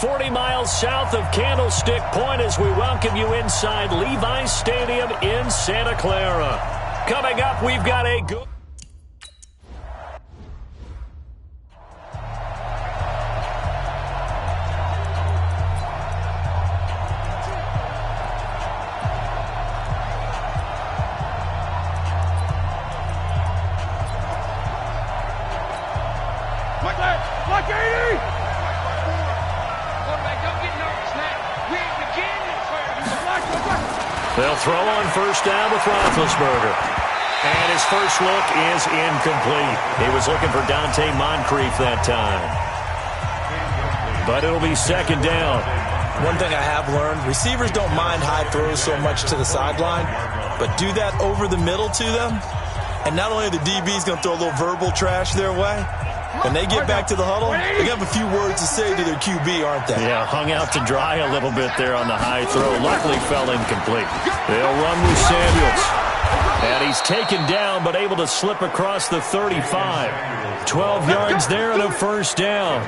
40 miles south of Candlestick Point as we welcome you inside Levi's Stadium in Santa Clara. Coming up, we've got a good... They'll throw on first down with Roethlisberger. And his first look is incomplete. He was looking for Dante Moncrief that time. But it'll be second down. One thing I have learned, receivers don't mind high throws so much to the sideline, but do that over the middle to them, and not only are the DBs going to throw a little verbal trash their way, when they get back to the huddle, they have a few words to say to their QB, aren't they? Yeah, hung out to dry a little bit there on the high throw. Luckily fell incomplete. They'll run with Samuels. And he's taken down, but able to slip across the 35. 12 yards there and a first down.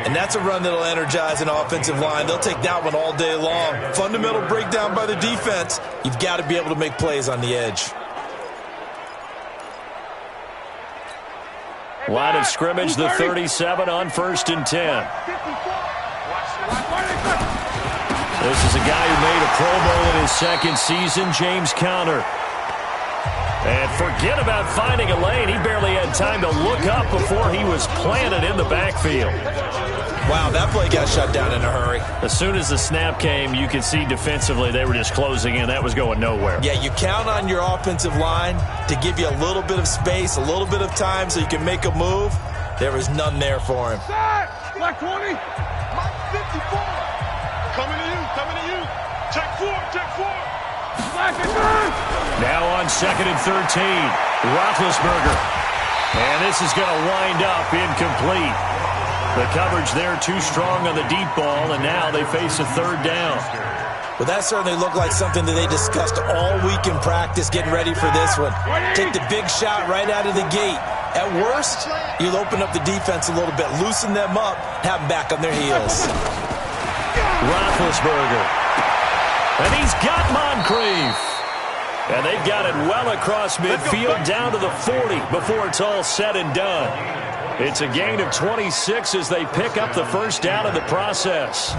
And that's a run that'll energize an offensive line. They'll take that one all day long. Fundamental breakdown by the defense. You've got to be able to make plays on the edge. Line of scrimmage, the 37 on 1st and 10. This is a guy who made a Pro Bowl in his second season, James Conner. And forget about finding a lane. He barely had time to look up before he was planted in the backfield. Wow, that play got shut down in a hurry. As soon as the snap came, you could see defensively they were just closing in. That was going nowhere. Yeah, you count on your offensive line to give you a little bit of space, a little bit of time so you can make a move. There was none there for him. Black 20. 54. Coming to you. Check 4. Now on 2nd and 13. Roethlisberger. And this is going to wind up incomplete. The coverage there too strong on the deep ball, and now they face a third down. Well, that certainly looked like something that they discussed all week in practice, getting ready for this one. Take the big shot right out of the gate. At worst, you'll open up the defense a little bit, loosen them up, have them back on their heels. Roethlisberger. And he's got Moncrief. And they've got it well across midfield down to the 40 before it's all said and done. It's a gain of 26 as they pick up the first down in the process.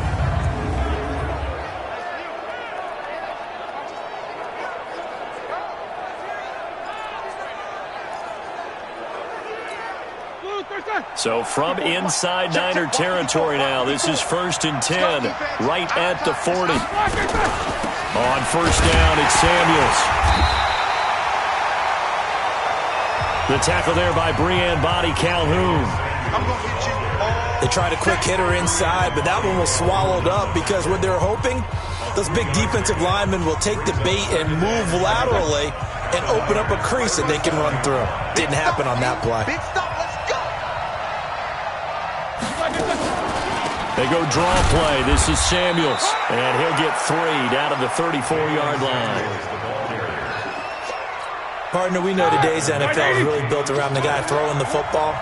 So from inside Niner territory now, this is 1st and 10, right at the 40. On first down, it's Samuels. The tackle there by Breanne Body Calhoun. They tried a quick hitter inside, but that one was swallowed up because what they're hoping, those big defensive linemen will take the bait and move laterally and open up a crease that they can run through. Didn't happen on that play. They go draw play. This is Samuels, and he'll get 3 down to the 34-yard line. Partner, we know today's NFL is really built around the guy throwing the football.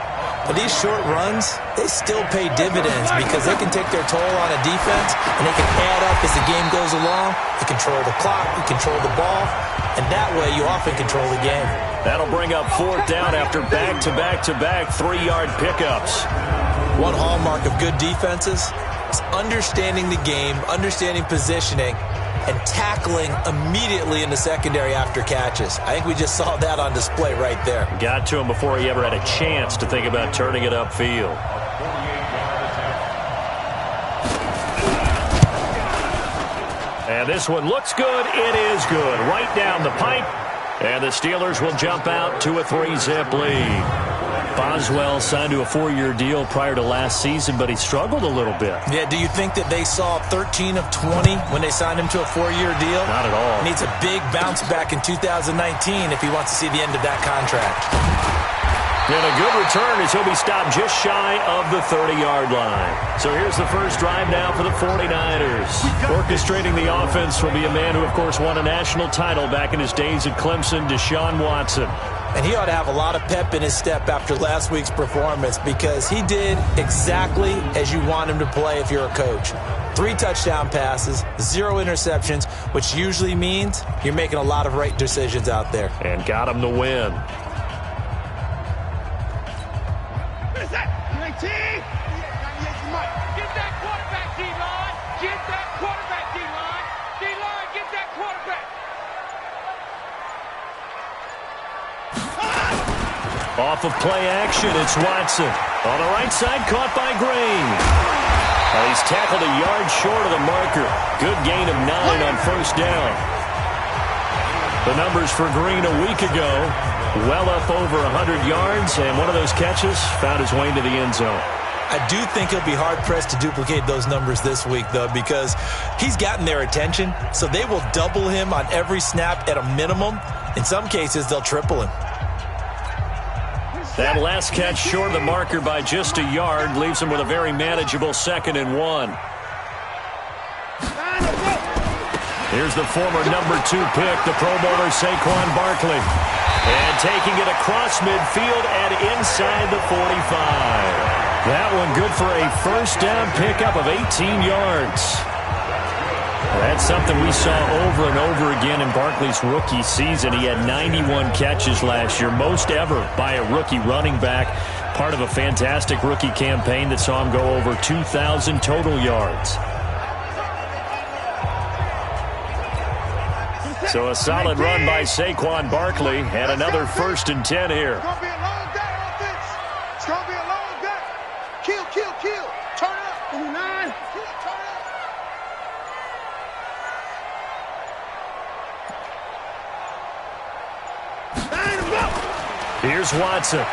But these short runs, they still pay dividends because they can take their toll on a defense, and they can add up as the game goes along. You control the clock, you control the ball, and that way you often control the game. That'll bring up 4th down after back-to-back 3-yard pickups. One hallmark of good defenses is understanding the game, understanding positioning, and tackling immediately in the secondary after catches. I think we just saw that on display right there. Got to him before he ever had a chance to think about turning it upfield. And this one looks good. It is good. Right down the pipe. And the Steelers will jump out to a 3-zip lead. Boswell signed to a 4-year deal prior to last season, but he struggled a little bit. Yeah, do you think that they saw 13 of 20 when they signed him to a 4-year deal? Not at all. He needs a big bounce back in 2019 if he wants to see the end of that contract. And a good return as he'll be stopped just shy of the 30-yard line. So here's the first drive now for the 49ers. Orchestrating the offense will be a man who, of course, won a national title back in his days at Clemson, Deshaun Watson. And he ought to have a lot of pep in his step after last week's performance because he did exactly as you want him to play if you're a coach. 3 touchdown passes, 0 interceptions, which usually means you're making a lot of right decisions out there. And got him the win. What is that? 19? Get that quarterback, D-line. Get that quarterback, D-line. D-line, get that quarterback. Off of play action, it's Watson. On the right side, caught by Green. He's tackled a yard short of the marker. Good gain of 9 on first down. The numbers for Green a week ago, well up over 100 yards, and one of those catches found his way into the end zone. I do think he'll be hard-pressed to duplicate those numbers this week, though, because he's gotten their attention, so they will double him on every snap at a minimum. In some cases, they'll triple him. That last catch short of the marker by just a yard leaves him with a very manageable 2nd and 1. Here's the former number 2 pick, the Pro Bowler Saquon Barkley. And taking it across midfield and inside the 45. That one good for a first down pickup of 18 yards. That's something we saw over and over again in Barkley's rookie season. He had 91 catches last year, most ever by a rookie running back. Part of a fantastic rookie campaign that saw him go over 2,000 total yards. So a solid run by Saquon Barkley and another 1st and 10 here. It's going to be a long day, offense. It's going to be a long day. Kill, kill, kill. Turn up. 9. Turn up. Here's Watson.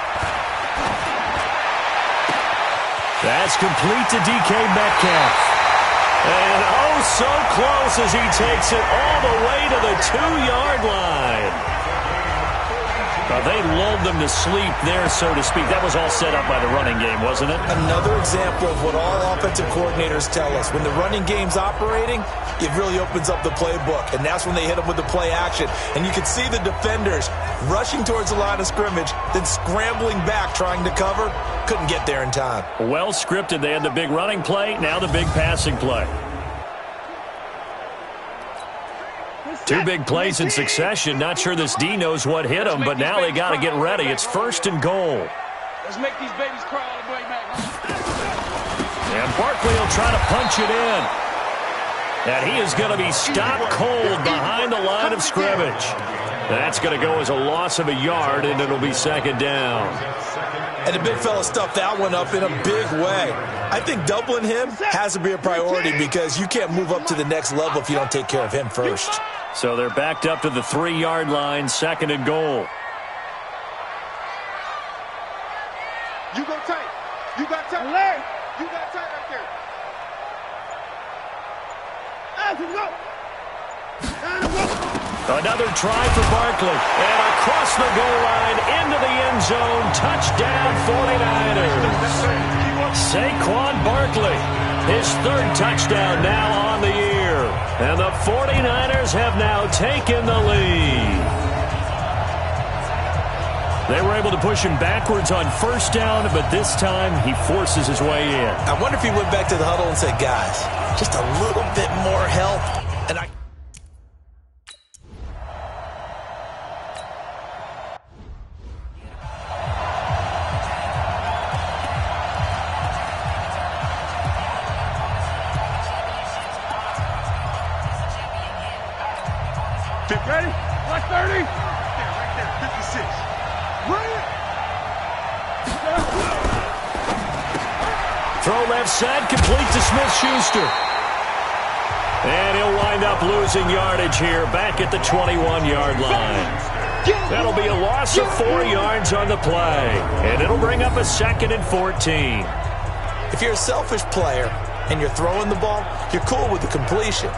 That's complete to DK Metcalf. And oh, so close as he takes it all the way to the 2-yard line. They lulled them to sleep there, so to speak. That was all set up by the running game, wasn't it? Another example of what all offensive coordinators tell us. When the running game's operating, it really opens up the playbook, and that's when they hit them with the play action. And you can see the defenders rushing towards the line of scrimmage, then scrambling back trying to cover. Couldn't get there in time. Well scripted. They had the big running play, now the big passing play. 2 big plays in succession. Not sure this D knows what hit him, but now they got to get ready. It's 1st and goal. Let's make these babies cry all the way back. And Barkley will try to punch it in. And he is going to be stopped cold behind the line of scrimmage. That's going to go as a loss of a yard, and it'll be 2nd down. And the big fella stuffed that one up in a big way. I think doubling him has to be a priority because you can't move up to the next level if you don't take care of him first. So they're backed up to the 3-yard line, 2nd and goal. You go tight. You got tight. Larry, you got tight right there. Another try for Barkley. And across the goal line into the end zone. Touchdown 49ers. Saquon Barkley, his 3rd touchdown now on the year. And the 49ers have now taken the lead. They were able to push him backwards on first down, but this time he forces his way in. I wonder if he went back to the huddle and said, guys, just a little bit more help. And I... Ready? Like 30? Right there, 56. Bring it. Throw left side, complete to Smith-Schuster. And he'll wind up losing yardage here, back at the 21-yard line. That'll be a loss of 4 yards on the play. And it'll bring up a 2nd and 14. If you're a selfish player and you're throwing the ball, you're cool with the completion.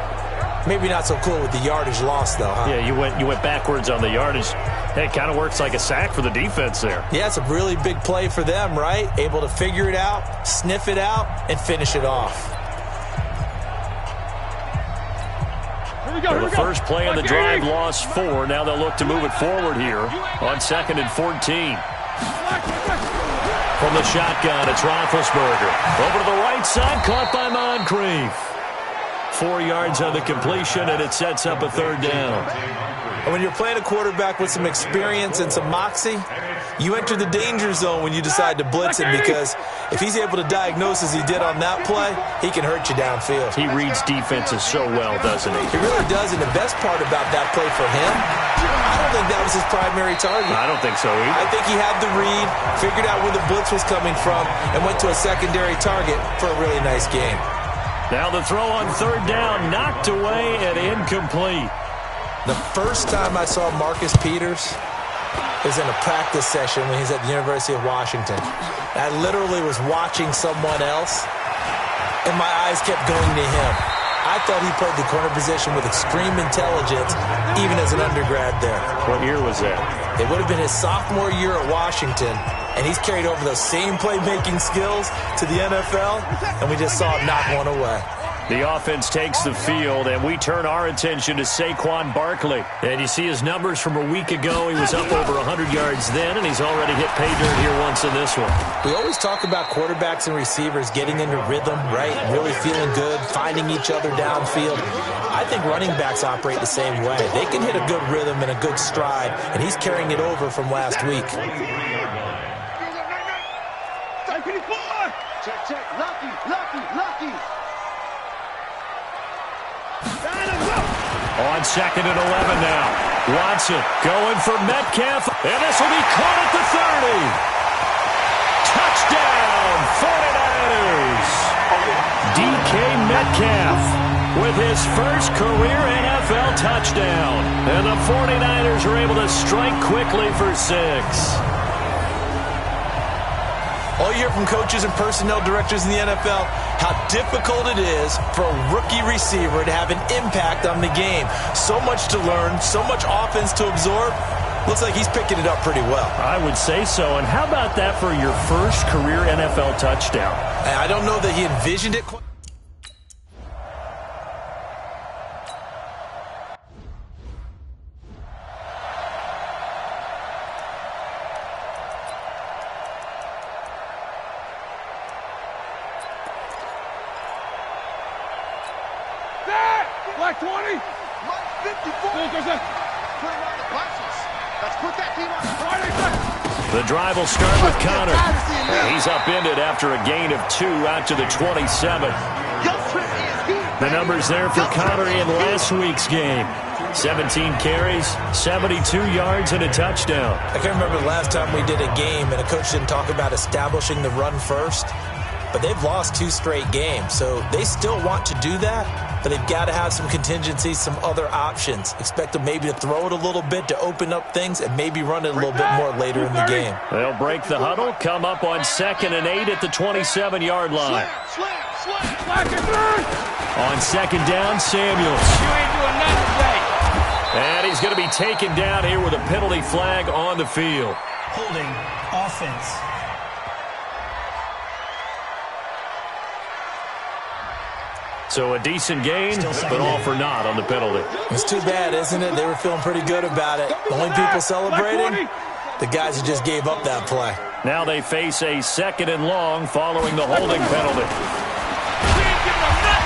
Maybe not so cool with the yardage loss, though, huh? Yeah, you went backwards on the yardage. Hey, it kind of works like a sack for the defense there. Yeah, it's a really big play for them, right? Able to figure it out, sniff it out, and finish it off. Well, the first play of the drive lost 4. Now they'll look to move it forward here on 2nd and 14. From the shotgun, it's Roethlisberger. Over to the right side, caught by Moncrief. 4 yards on the completion, and it sets up a 3rd down. And when you're playing a quarterback with some experience and some moxie, you enter the danger zone when you decide to blitz him, because if he's able to diagnose as he did on that play, he can hurt you downfield. He reads defenses so well, doesn't he? He really does, and the best part about that play for him, I don't think that was his primary target. I don't think so either. I think he had the read, figured out where the blitz was coming from, and went to a secondary target for a really nice game. Now the throw on 3rd down, knocked away and incomplete. The first time I saw Marcus Peters was in a practice session when he was at the University of Washington. I literally was watching someone else, and my eyes kept going to him. I thought he played the corner position with extreme intelligence, even as an undergrad there. What year was that? It would have been his sophomore year at Washington, and he's carried over those same playmaking skills to the NFL, and we just saw him knock one away. The offense takes the field, and we turn our attention to Saquon Barkley. And you see his numbers from a week ago. He was up over 100 yards then, and he's already hit pay dirt here once in this one. We always talk about quarterbacks and receivers getting into rhythm, right? Really feeling good, finding each other downfield. I think running backs operate the same way. They can hit a good rhythm and a good stride, and he's carrying it over from last week. Check. Lucky. On 2nd and 11 now. Watson going for Metcalf. And this will be caught at the 30. Touchdown, 49ers. DK Metcalf with his first career NFL touchdown. And the 49ers are able to strike quickly for 6. All you hear from coaches and personnel directors in the NFL, how difficult it is for a rookie receiver to have an impact on the game. So much to learn, so much offense to absorb. Looks like he's picking it up pretty well. I would say so. And how about that for your first career NFL touchdown? I don't know that he envisioned it quite. Black 20. Black 54. Let's put that team on. The drive will start with Connor. He's upended after a gain of 2 out to the 27. The numbers there for Connor in last week's game. 17 carries, 72 yards, and a touchdown. I can't remember the last time we did a game and a coach didn't talk about establishing the run first. But they've lost 2 straight games, so they still want to do that, but they've got to have some contingencies, some other options. Expect them maybe to throw it a little bit to open up things and maybe run it a little bit more later in the game. They'll break the huddle, come up on 2nd and 8 at the 27-yard line. On 2nd down, Samuels. You ain't doing nothing today. And he's going to be taken down here with a penalty flag on the field. Holding offense. So a decent gain, but all for naught on the penalty. It's too bad, isn't it? They were feeling pretty good about it. The only people celebrating, the guys who just gave up that play. Now they face a 2nd and long following the holding penalty.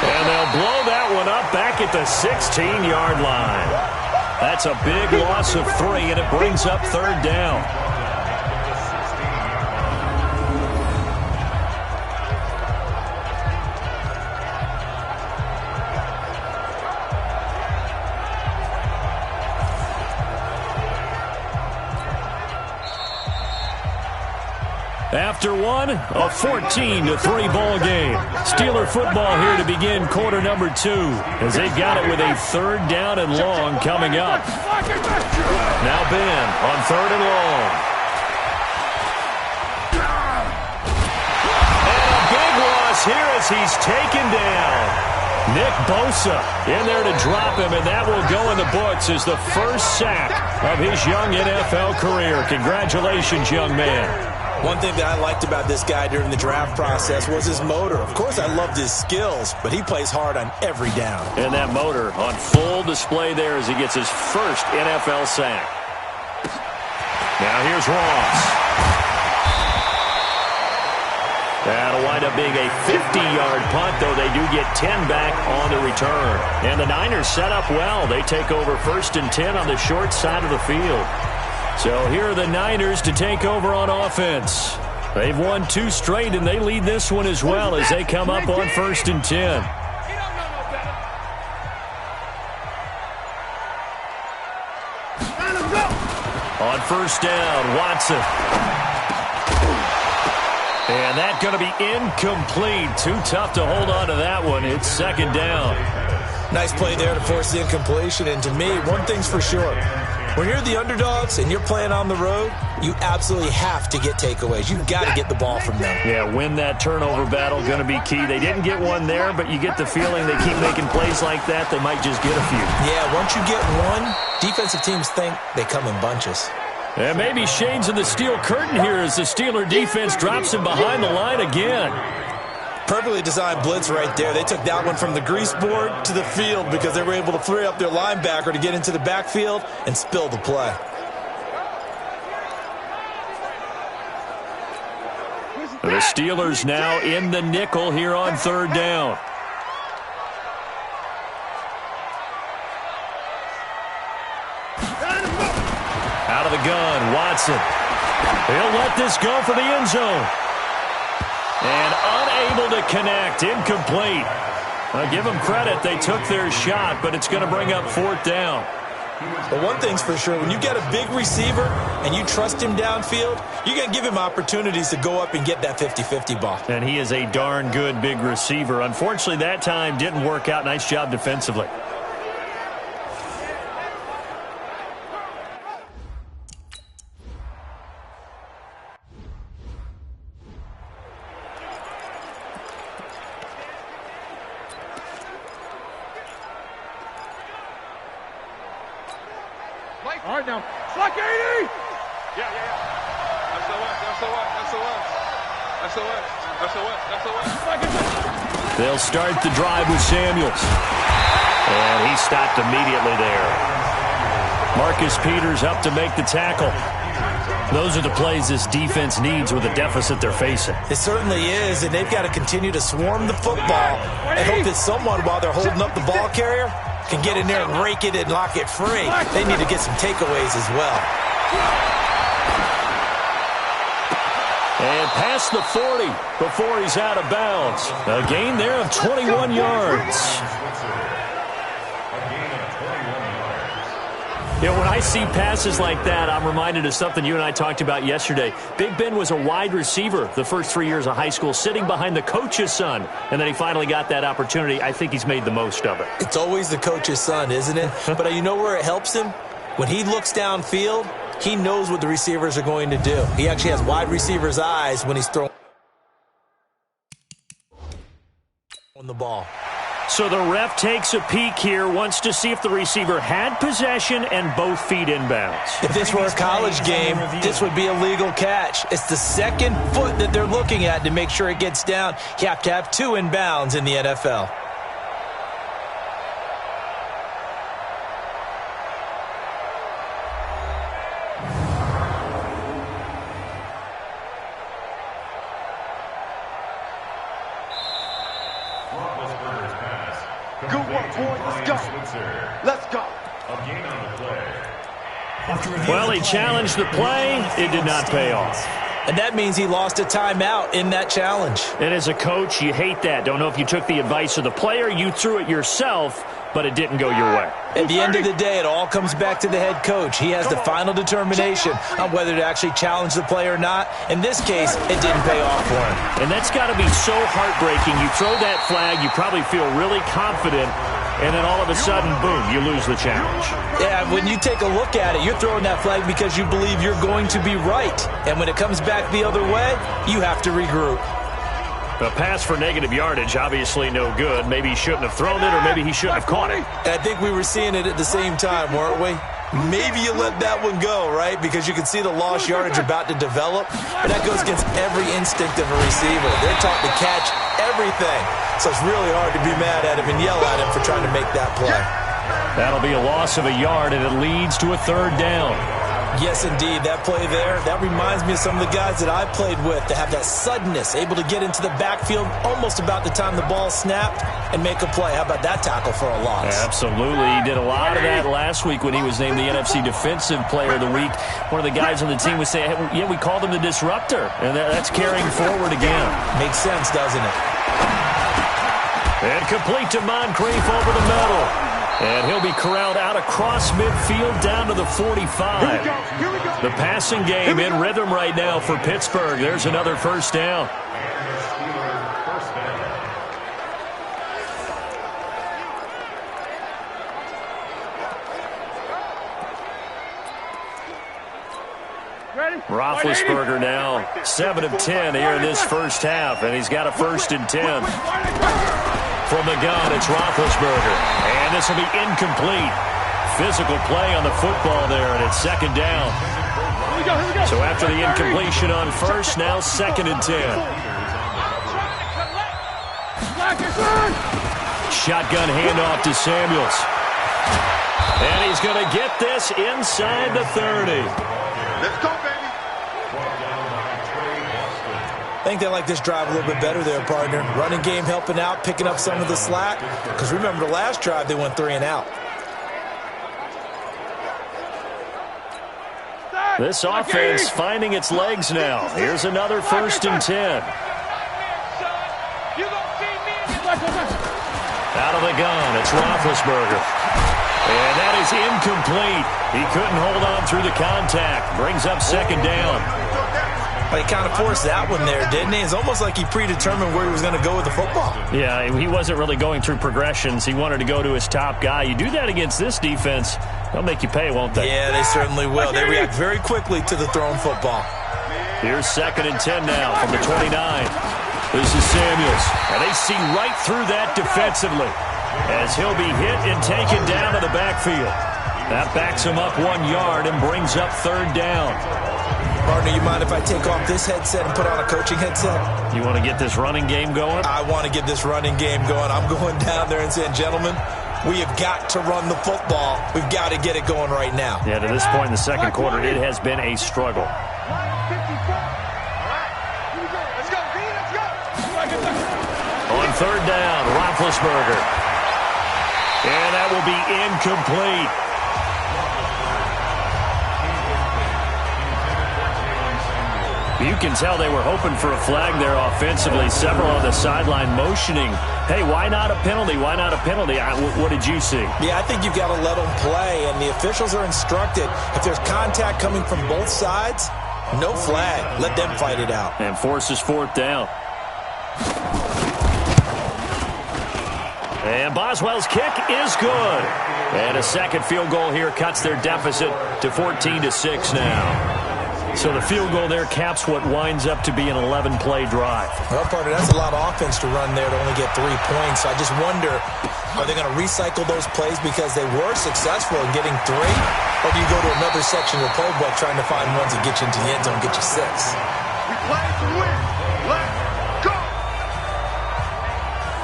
And they'll blow that one up back at the 16-yard line. That's a big loss of 3, and it brings up 3rd down. After one, a 14-3 ball game. Steeler football here to begin quarter number 2 as they've got it with a 3rd down and long coming up. Now Ben on 3rd and long. And a big loss here as he's taken down. Nick Bosa in there to drop him, and that will go in the books as the first sack of his young NFL career. Congratulations, young man. One thing that I liked about this guy during the draft process was his motor. Of course, I loved his skills, but he plays hard on every down. And that motor on full display there as he gets his first NFL sack. Now here's Ross. That'll wind up being a 50-yard punt, though they do get 10 back on the return. And the Niners set up well. They take over 1st and 10 on the short side of the field. So here are the Niners to take over on offense. They've won 2 straight, and they lead this one as well as they come up on 1st and 10. On 1st down, Watson. And that's going to be incomplete. Too tough to hold on to that one. It's 2nd down. Nice play there to force the incompletion. And to me, one thing's for sure. When you're the underdogs and you're playing on the road, you absolutely have to get takeaways. You've got to get the ball from them. Yeah, win that turnover battle, going to be key. They didn't get one there, but you get the feeling they keep making plays like that, they might just get a few. Yeah, once you get one, defensive teams think they come in bunches. And maybe shades of the steel curtain here as the Steeler defense drops him behind the line again. Perfectly designed blitz right there. They took that one from the grease board to the field because they were able to free up their linebacker to get into the backfield and spill the play. The Steelers now in the nickel here on 3rd down. Out of the gun, Watson. He'll let this go for the end zone. And unable to connect, incomplete. I'll give them credit, they took their shot, but it's going to bring up 4th down. But one thing's for sure, when you get a big receiver and you trust him downfield, you're going to give him opportunities to go up and get that 50-50 ball. And he is a darn good big receiver. Unfortunately, that time didn't work out. Nice job defensively. All right, now. Slack 80! Yeah. That's the what. They'll start the drive with Samuels. And he stopped immediately there. Marcus Peters up to make the tackle. Those are the plays this defense needs with the deficit they're facing. It certainly is, and they've got to continue to swarm the football and hope that someone, while they're holding up the ball carrier, can get in there and rake it and lock it free. They need to get some takeaways as well. And past the 40 before he's out of bounds. A gain there of 21 yards. You know, when I see passes like that, I'm reminded of something you and I talked about yesterday. Big Ben was a wide receiver the first 3 years of high school, sitting behind the coach's son, and then he finally got that opportunity. I think he's made the most of it. It's always the coach's son, isn't it? But you know where it helps him? When he looks downfield, he knows what the receivers are going to do. He actually has wide receivers' eyes when he's throwing the ball. So the ref takes a peek here, wants to see if the receiver had possession and both feet inbounds. If this were a college game, this would be a legal catch. It's the second foot that they're looking at to make sure it gets down. You have to have 2 inbounds in the NFL. Good work, boy. Let's go. Well, he challenged the play. It did not pay off. And that means he lost a timeout in that challenge. And as a coach, you hate that. Don't know if you took the advice of the player, you threw it yourself, but it didn't go your way. At the end of the day, it all comes back to the head coach. He has the final determination on whether to actually challenge the play or not. In this case, it didn't pay off for him. And that's got to be so heartbreaking. You throw that flag, you probably feel really confident, and then all of a sudden, boom, you lose the challenge. Yeah, when you take a look at it, you're throwing that flag because you believe you're going to be right. And when it comes back the other way, you have to regroup. A pass for negative yardage, obviously no good. Maybe he shouldn't have thrown it, or maybe he shouldn't have caught it. And I think we were seeing it at the same time, weren't we? Maybe you let that one go, right? Because you can see the lost yardage about to develop. But that goes against every instinct of a receiver. They're taught to catch everything. So it's really hard to be mad at him and yell at him for trying to make that play. That'll be a loss of a yard, and it leads to a third down. Yes, indeed. That play there, that reminds me of some of the guys that I played with to have that suddenness, able to get into the backfield almost about the time the ball snapped and make a play. How about that tackle for a loss? Absolutely. He did a lot of that last week when he was named the NFC Defensive Player of the Week. One of the guys on the team would say, hey, yeah, we called him the disruptor, and that's carrying forward again. Makes sense, doesn't it? And complete to Moncrief over the middle. And he'll be corralled out across midfield down to the 45. Here we go. The passing game in rhythm right now for Pittsburgh. There's another first down. Roethlisberger now 7 of 10 here in this first half, and he's got a 1st and 10. From the gun, it's Roethlisberger, and this will be incomplete. Physical play on the football there, and it's 2nd down. So after the incompletion on 1st, now 2nd and 10. Shotgun handoff to Samuels. And he's going to get this inside the 30. Let's go, baby. I think they like this drive a little bit better there, partner. Running game helping out, picking up some of the slack. Because remember, the last drive, they went 3 and out. This offense finding its legs now. Here's another 1st and 10. Out of the gun, it's Roethlisberger. And that is incomplete. He couldn't hold on through the contact. Brings up 2nd down. But he kind of forced that one there, didn't he? It's almost like he predetermined where he was going to go with the football. Yeah, he wasn't really going through progressions. He wanted to go to his top guy. You do that against this defense, they'll make you pay, won't they? Yeah, they certainly will. They react very quickly to the thrown football. Here's 2nd and 10 now from the 29. This is Samuels. And they see right through that defensively as he'll be hit and taken down to the backfield. That backs him up 1 yard and brings up 3rd down. Partner, you mind if I take off this headset and put on a coaching headset? You want to get this running game going? I want to get this running game going. I'm going down there and saying, gentlemen, we have got to run the football. We've got to get it going right now. Yeah, to this point in the 2nd quarter, it has been a struggle. On 3rd down, Roethlisberger. And that will be incomplete. You can tell they were hoping for a flag there offensively. Several on the sideline motioning, hey, why not a penalty? Why not a penalty? What did you see? Yeah, I think you've got to let them play, and the officials are instructed. If there's contact coming from both sides, no flag. Let them fight it out. And forces 4th down. And Boswell's kick is good. And a 2nd field goal here cuts their deficit to 14-6 now. So the field goal there caps what winds up to be an 11-play drive. Well, partner, that's a lot of offense to run there to only get 3 points. So I just wonder, are they going to recycle those plays because they were successful in getting 3? Or do you go to another section of the playbook trying to find ones that get you into the end zone and get you 6? We play to win. Let's go.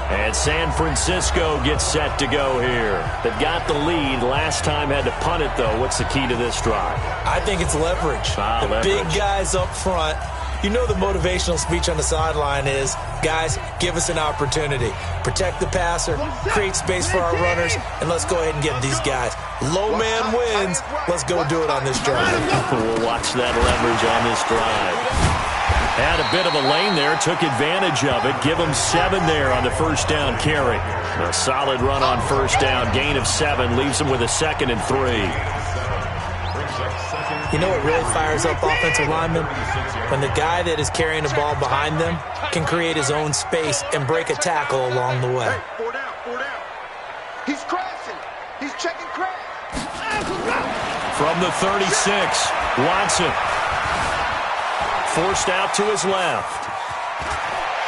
And San Francisco gets set to go here. They've got the lead. Last time had to punt it, though. What's the key to this drive? I think it's leverage. The leverage. Big guys up front. You know the motivational speech on the sideline is, guys, give us an opportunity. Protect the passer, create space for our runners, and let's go ahead and get these guys. Low man wins. Let's go do it on this drive. We'll watch that leverage on this drive. Had a bit of a lane there, took advantage of it. Give them 7 there on the 1st down carry. A solid run on 1st down, gain of 7, leaves them with a 2nd and 3. You know what really fires up offensive linemen? When the guy that is carrying the ball behind them can create his own space and break a tackle along the way. Hey, 4 down, 4 down. He's crashing. He's checking crash. From the 36, Watson. Forced out to his left.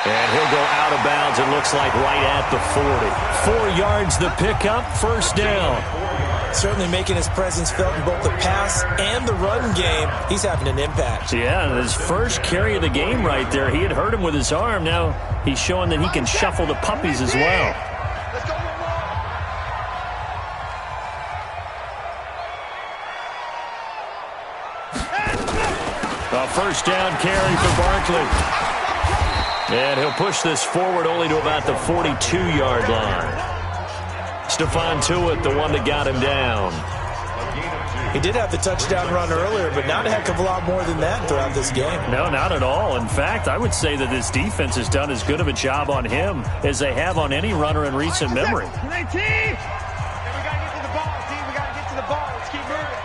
And he'll go out of bounds, it looks like right at the 40. 4 yards the pickup, 1st down. Certainly making his presence felt in both the pass and the run game. He's having an impact. Yeah, his first carry of the game right there. He had hurt him with his arm. Now he's showing that he can shuffle the puppies as well. A first down carry for Barkley. And he'll push this forward only to about the 42-yard line. Stephon Tuitt, the one that got him down. He did have the touchdown run earlier, but not a heck of a lot more than that throughout this game. No, not at all. In fact, I would say that this defense has done as good of a job on him as they have on any runner in recent memory. We got to get to the ball, team. We got to get to the ball. Let's keep moving.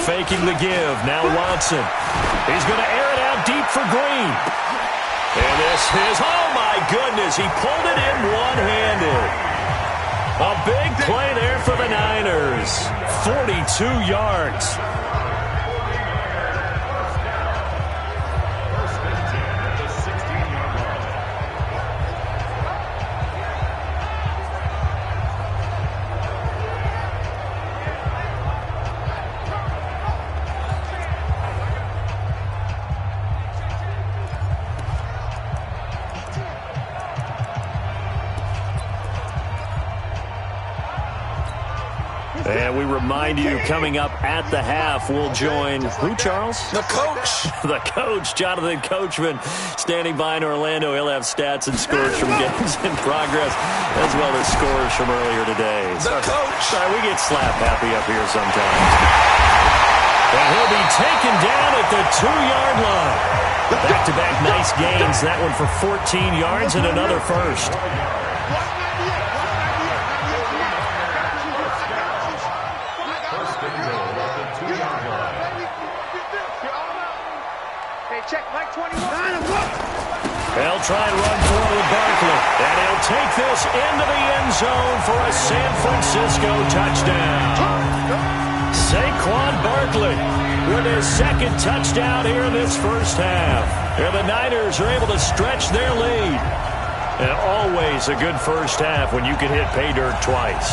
Faking the give. Now Watson. He's going to air it out deep for Green. And this is, oh my goodness, he pulled it in one-handed. A big play there for the Niners. 42 yards. And we remind you, coming up at the half, we'll join who, Charles? The coach. The coach, Jonathan Coachman, standing by in Orlando. He'll have stats and scores from games in progress, as well as scores from earlier today. The coach. Sorry, we get slap happy up here sometimes. And he'll be taken down at the 2-yard line. Back-to-back nice gains. That one for 14 yards and another first. Check, Mike 21. They'll try and run for it with Barkley. And he'll take this into the end zone for a San Francisco touchdown. Saquon Barkley with his second touchdown here in this first half. And the Niners are able to stretch their lead. And always a good first half when you can hit pay dirt twice.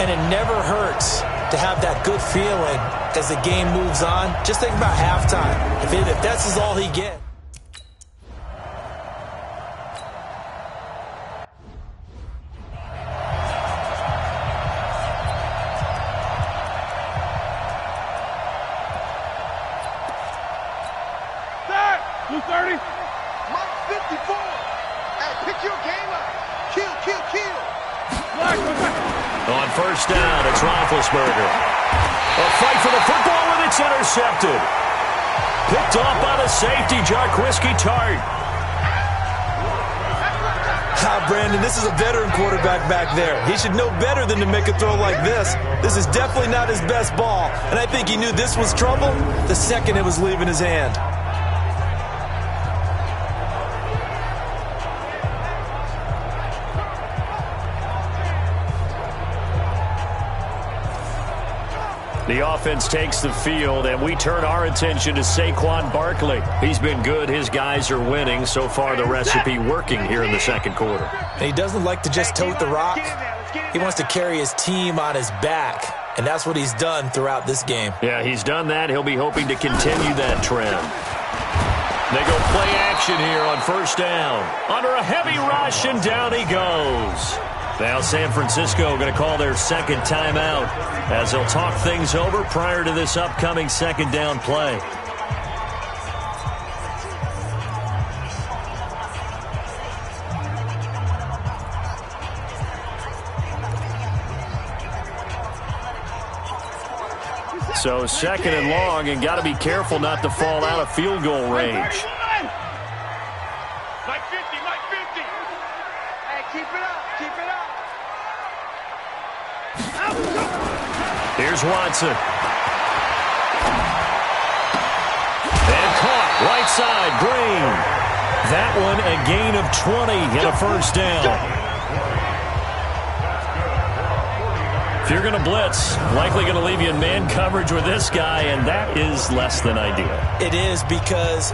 And it never hurts to have that good feeling as the game moves on. Just think about halftime. If this is all he gets. Third, 230. Mike 54. Hey, pick your game up. Kill. On first down, it's Roethlisberger. A fight for the football, and it's intercepted. Picked off by the safety, Jarquiski Tart. Brandon, this is a veteran quarterback back there. He should know better than to make a throw like this. This is definitely not his best ball, and I think he knew this was trouble the second it was leaving his hand. The offense takes the field, and we turn our attention to Saquon Barkley. He's been good. His guys are winning. So far, the recipe working here in the second quarter. And he doesn't like to just tote the rock. He wants to carry his team on his back, and that's what he's done throughout this game. Yeah, he's done that. He'll be hoping to continue that trend. They go play action here on first down. Under a heavy rush, and down he goes. Now San Francisco going to call their second timeout as they'll talk things over prior to this upcoming second down play. So second and long, and got to be careful not to fall out of field goal range. Mike 50. Hey, keep it up. Here's Watson. And caught right side, Green. That one a gain of 20 and a first down. If you're going to blitz, likely going to leave you in man coverage with this guy, and that is less than ideal. It is, because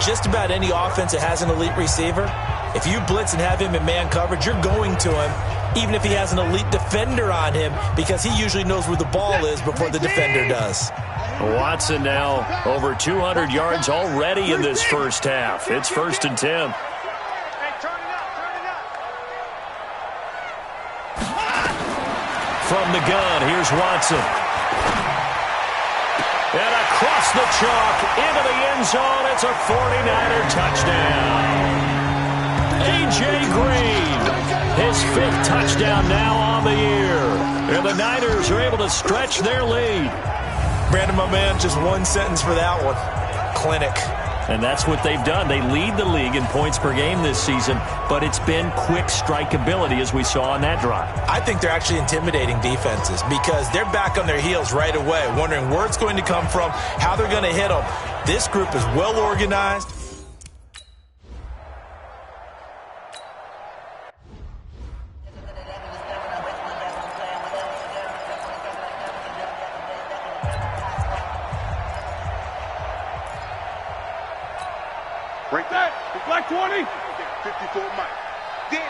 just about any offense that has an elite receiver, if you blitz and have him in man coverage, you're going to him, even if he has an elite defender on him, because he usually knows where the ball is before the defender does. Watson now over 200 yards already in this first half. It's 1st and 10. From the gun, here's Watson. And across the chalk, into the end zone, it's a 49er touchdown. A.J. Green, his 5th touchdown now on the year. And the Niners are able to stretch their lead. Brandon, my man, just one sentence for that one. Clinic. And that's what they've done. They lead the league in points per game this season, but it's been quick strikeability as we saw on that drive. I think they're actually intimidating defenses because they're back on their heels right away, wondering where it's going to come from, how they're going to hit them. This group is well organized. Break that. The black 20. 54 Mike. Danny.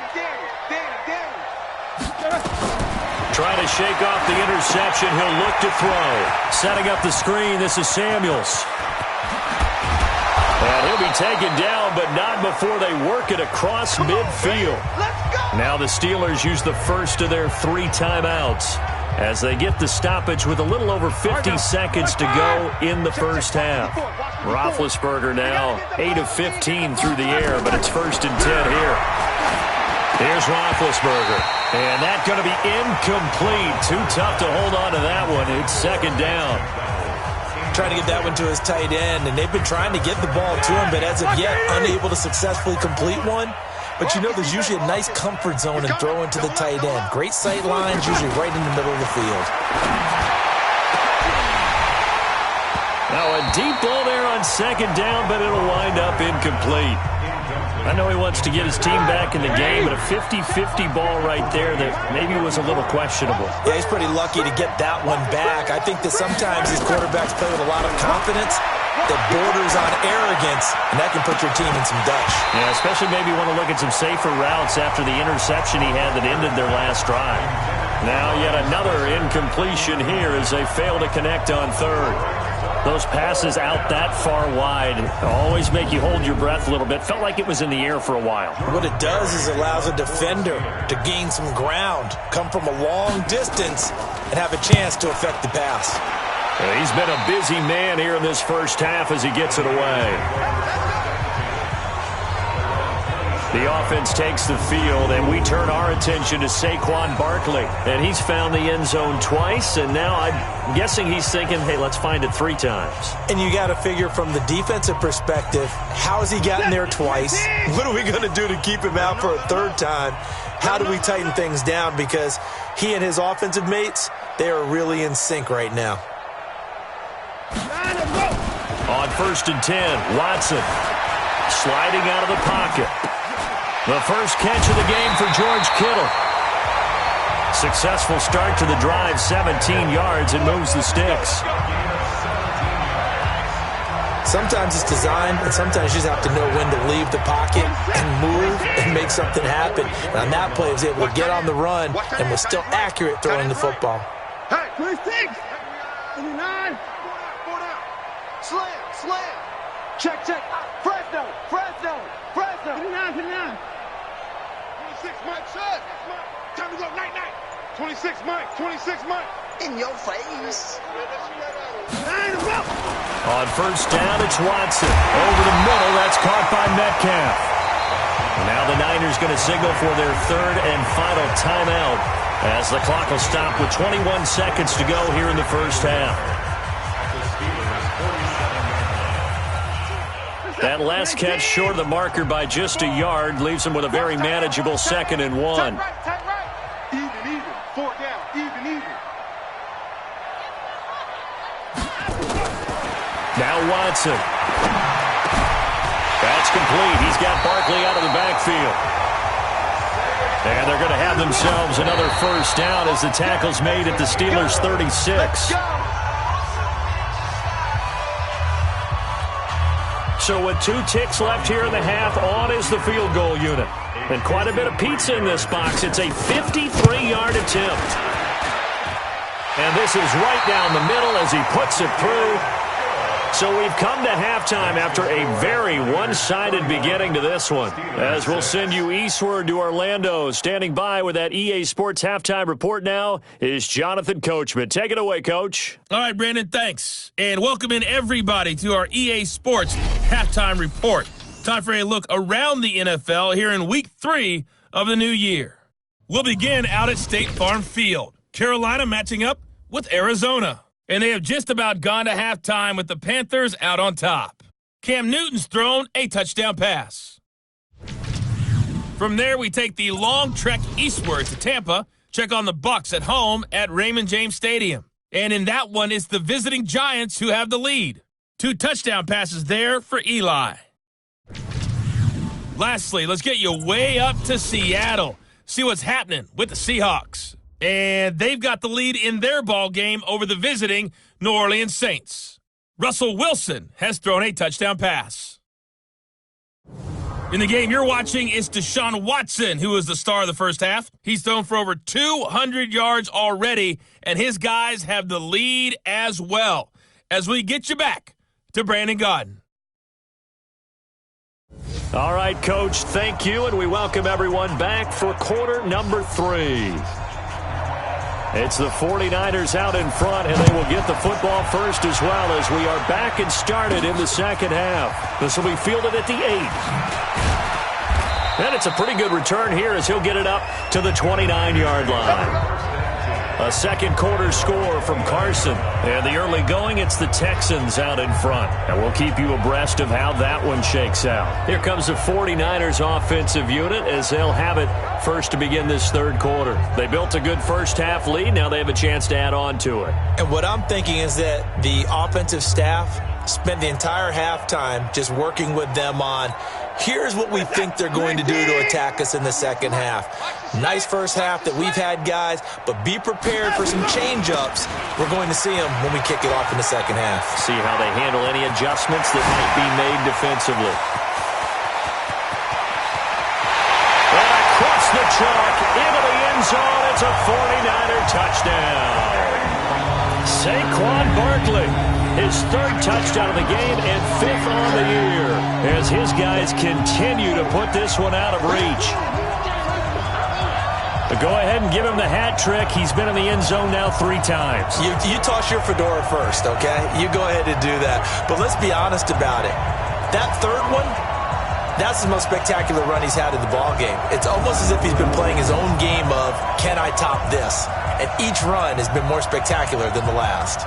Trying to shake off the interception. He'll look to throw. Setting up the screen. This is Samuels. And he'll be taken down, but not before they work it across midfield. Let's go. Now the Steelers use the first of their 3 timeouts as they get the stoppage with a little over 50 seconds to go in the first half. Roethlisberger now 8 of 15 through the air, but it's 1st and 10 here. Here's Roethlisberger, and that's going to be incomplete. Too tough to hold on to that one. It's 2nd down. Trying to get that one to his tight end, and they've been trying to get the ball to him, but as of yet, unable to successfully complete one. But you know there's usually a nice comfort zone in throwing to the tight end. Great sight lines, usually right in the middle of the field. Now a deep ball there on 2nd down, but it'll wind up incomplete. I know he wants to get his team back in the game, but a 50-50 ball right there that maybe was a little questionable. Yeah, he's pretty lucky to get that one back. I think that sometimes these quarterbacks play with a lot of confidence that borders on arrogance, and that can put your team in some Dutch. Yeah, especially maybe want to look at some safer routes after the interception he had that ended their last drive. Now yet another incompletion here as they fail to connect on 3rd. Those passes out that far wide always make you hold your breath a little bit. Felt like it was in the air for a while. What it does is allows a defender to gain some ground, come from a long distance, and have a chance to affect the pass. He's been a busy man here in this first half as he gets it away. The offense takes the field, and we turn our attention to Saquon Barkley. And he's found the end zone twice, and now I'm guessing he's thinking, hey, let's find it 3 times. And you got to figure from the defensive perspective, how has he gotten there twice? What are we going to do to keep him out for a 3rd time? How do we tighten things down? Because he and his offensive mates, they are really in sync right now. On 1st and 10, Watson sliding out of the pocket. The first catch of the game for George Kittle. Successful start to the drive, 17 yards, and moves the sticks. Sometimes it's designed, and sometimes you just have to know when to leave the pocket and move and make something happen. And on that play, he was able to get on the run and was still accurate throwing the football. Hey, 26, 29, slam. Check. Fresno. 59. 26, Mike, shut. Time to go, night. 26, Mike. In your face. On 1st down, it's Watson. Over the middle, that's caught by Metcalf. And now the Niners going to signal for their 3rd and final timeout as the clock will stop with 21 seconds to go here in the first half. That last catch short of the marker by just a yard leaves him with a very manageable 2nd and 1. Tight right. Even. 4 down. Even. Now Watson. That's complete. He's got Barkley out of the backfield. And they're going to have themselves another 1st down as the tackle's made at the Steelers' 36. So with 2 ticks left here in the half, on is the field goal unit. And quite a bit of pizza in this box. It's a 53-yard attempt. And this is right down the middle as he puts it through. So we've come to halftime after a very one-sided beginning to this one. As we'll send you eastward to Orlando. Standing by with that EA Sports halftime report now is Jonathan Coachman. Take it away, Coach. All right, Brandon, thanks. And welcome in everybody to our EA Sports halftime report. Time for a look around the NFL here in Week 3 of the new year. We'll begin out at State Farm Field. Carolina matching up with Arizona. And they have just about gone to halftime with the Panthers out on top. Cam Newton's thrown a touchdown pass. From there, we take the long trek eastward to Tampa, check on the Bucs at home at Raymond James Stadium. And in that one, it's the visiting Giants who have the lead. 2 touchdown passes there for Eli. Lastly, let's get you way up to Seattle. See what's happening with the Seahawks. And they've got the lead in their ball game over the visiting New Orleans Saints. Russell Wilson has thrown a touchdown pass. In the game you're watching is Deshaun Watson, who is the star of the first half. He's thrown for over 200 yards already, and his guys have the lead as well. As we get you back to Brandon Gaudin. All right, Coach, thank you, and we welcome everyone back for quarter number 3. It's the 49ers out in front, and they will get the football first as well as we are back and started in the second half. This will be fielded at the 8. And it's a pretty good return here as he'll get it up to the 29-yard line. A second quarter score from Carson. And the early going, it's the Texans out in front. And we'll keep you abreast of how that one shakes out. Here comes the 49ers offensive unit as they'll have it first to begin this third quarter. They built a good first half lead. Now they have a chance to add on to it. And what I'm thinking is that the offensive staff spent the entire halftime just working with them on here's what we think they're going to do to attack us in the second half. Nice first half that we've had, guys, but be prepared for some change-ups. We're going to see them when we kick it off in the second half. See how they handle any adjustments that might be made defensively. And across the chalk, into the end zone, it's a 49er touchdown. Saquon Barkley, his 3rd touchdown of the game and 5th on the year, as his guys continue to put this one out of reach. But go ahead and give him the hat trick. He's been in the end zone now 3 times. You toss your fedora first, okay? You go ahead and do that. But let's be honest about it. That 3rd one, that's the most spectacular run he's had in the ballgame. It's almost as if he's been playing his own game of, can I top this? And each run has been more spectacular than the last.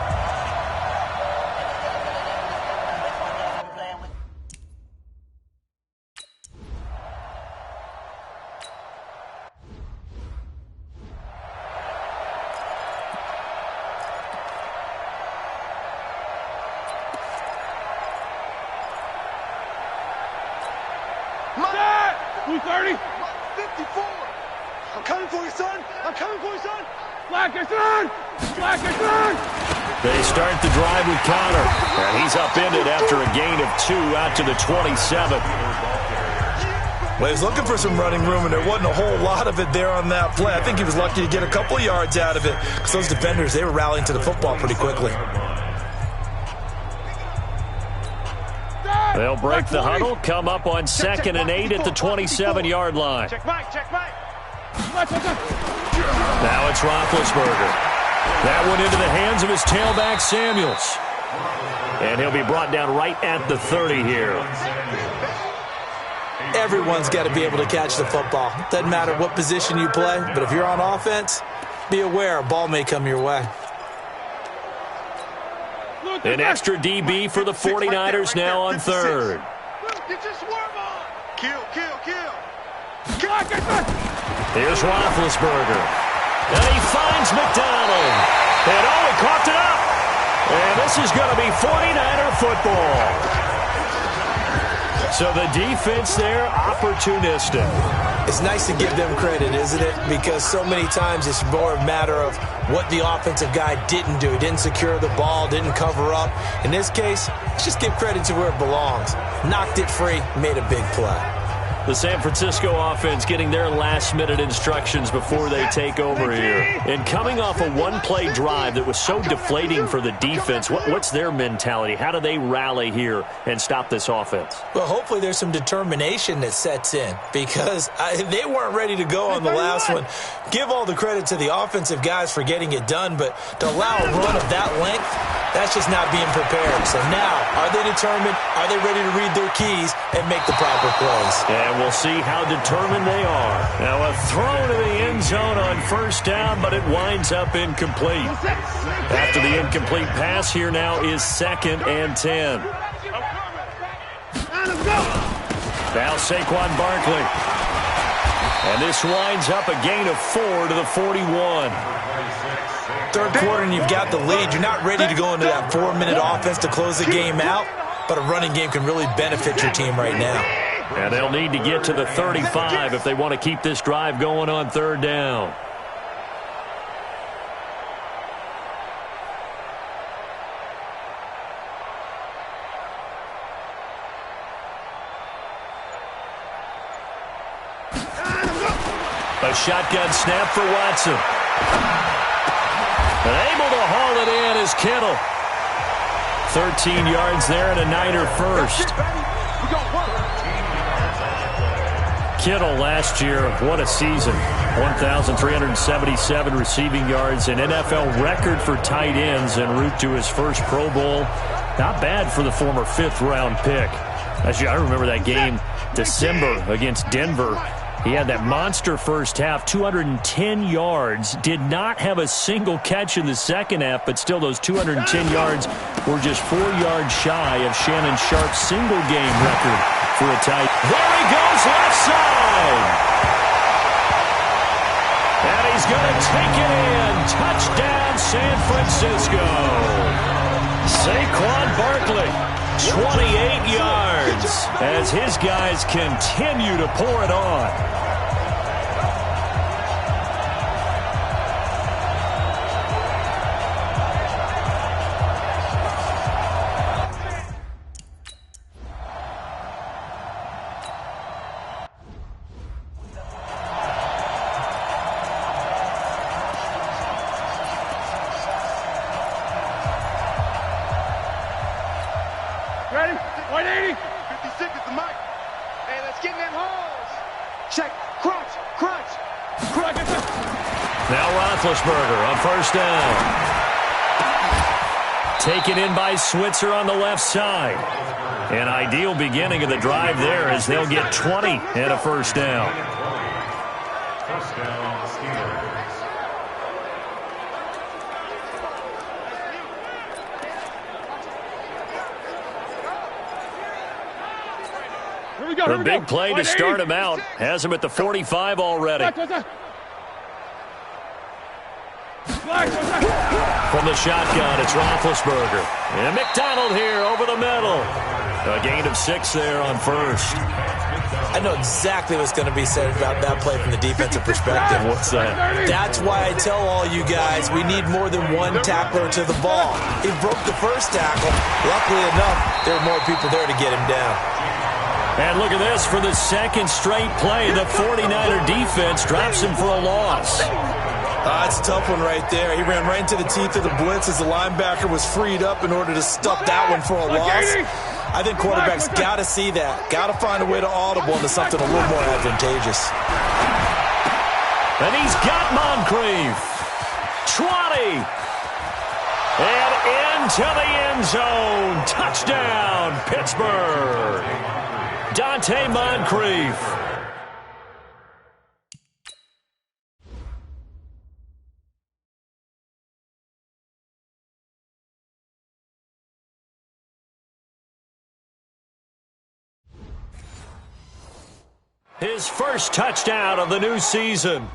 Set! 230. 54. I'm coming for you, son. I'm coming for you, son. Slacker, son. Slacker, son. They start the drive with Connor, and he's upended after a gain of 2 out to the 27. Well, he was looking for some running room, and there wasn't a whole lot of it there on that play. I think he was lucky to get a couple of yards out of it because those defenders, they were rallying to the football pretty quickly. They'll break the huddle, come up on 2nd and 8 at the 27-yard line. Check Mike, check Mike. Now it's Roethlisberger. That one into the hands of his tailback, Samuels. And he'll be brought down right at the 30 here. Everyone's got to be able to catch the football. Doesn't matter what position you play, but if you're on offense, be aware a ball may come your way. An extra DB for the 49ers now on 3rd. Get your swerve on. Kill. Here's Roethlisberger. And he finds McDonald. And he coughed it up. And this is going to be 49er football. So the defense there, opportunistic. It's nice to give them credit, isn't it? Because so many times it's more a matter of what the offensive guy didn't do. He didn't secure the ball, didn't cover up. In this case, let's just give credit to where it belongs. Knocked it free, made a big play. The San Francisco offense getting their last-minute instructions before they take over here. And coming off a one-play drive that was so deflating for the defense, what's their mentality? How do they rally here and stop this offense? Well, hopefully there's some determination that sets in because they weren't ready to go on the last one. Give all the credit to the offensive guys for getting it done, but to allow a run of that length, that's just not being prepared. So now, are they determined? Are they ready to read their keys and make the proper plays? And we'll see how determined they are. Now a throw to the end zone on first down, but it winds up incomplete. After the incomplete pass, here now is 2nd and 10. Now Saquon Barkley. And this winds up a gain of 4 to the 41. Third quarter and you've got the lead. You're not ready to go into that 4-minute offense to close the game out, but a running game can really benefit your team right now. And they'll need to get to the 35 if they want to keep this drive going on 3rd down. A shotgun snap for Watson. And able to haul it in is Kittle. 13 yards there and a Niner first. Kittle last year, what a season. 1,377 receiving yards, an NFL record for tight ends en route to his first Pro Bowl. Not bad for the former 5th-round pick. Actually, I remember that game, December, against Denver. He had that monster first half, 210 yards, did not have a single catch in the second half, but still those 210 yards were just 4 yards shy of Shannon Sharp's single-game record for a tight. There he goes, left side. And he's going to take it in. Touchdown, San Francisco. Saquon Barkley, 28 yards, as his guys continue to pour it on. Ready? 180. 56 is the mic. Hey, let's get in them holes. Check. Crunch. Crunch. Crunch. Now Roethlisberger on first down. Taken in by Switzer on the left side. An ideal beginning of the drive there as they'll get 20 and a first down. First down, Steelers. The big play to start him out has him at the 45 already. From the shotgun, it's Roethlisberger. And McDonald here over the middle. A gain of 6 there on first. I know exactly what's going to be said about that play from the defensive perspective. What's that? That's why I tell all you guys we need more than one tackler to the ball. He broke the first tackle. Luckily enough, there were more people there to get him down. And look at this for the second straight play. The 49er defense drops him for a loss. That's a tough one right there. He ran right into the teeth of the blitz as the linebacker was freed up in order to stop that one for a loss. I think quarterbacks got to see that. Got to find a way to audible into something a little more advantageous. And he's got Moncrief. 20. And into the end zone. Touchdown, Pittsburgh. Dante Moncrief. His first touchdown of the new season.